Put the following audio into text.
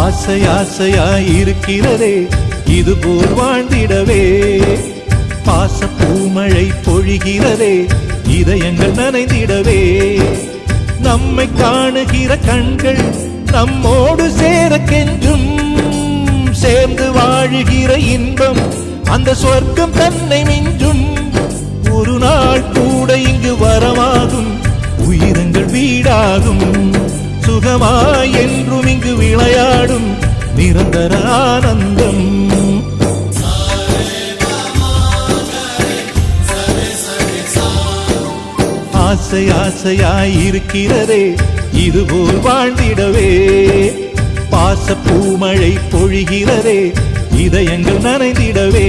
ஆசை ஆசையாயிருக்கிறதே இதுபோல் வாழ்ந்திடவே. பாச பூமழை பொழிகிறதே இதயங்கள் நனைந்திடவே. நம்மை காணுகிற கண்கள் நம்மோடு சேர கெஞ்சும். சேர்ந்து வாழுகிற இன்பம் அந்த சொர்க்கம் தன்னை மிஞ்சும். ஒரு நாள் கூட இங்கு வரமாகும், உயிரங்கள் வீடாகும். சுகமாய் என்றும் இங்கு விளையாடும் நிரந்தர ஆனந்தம். ஆசை ஆசையாயிருக்கிறதே இதுபோல் வாழ்ந்திடவே. பாச பூமழை பொழிகிறதே இதயங்கள் நனைந்திடவே.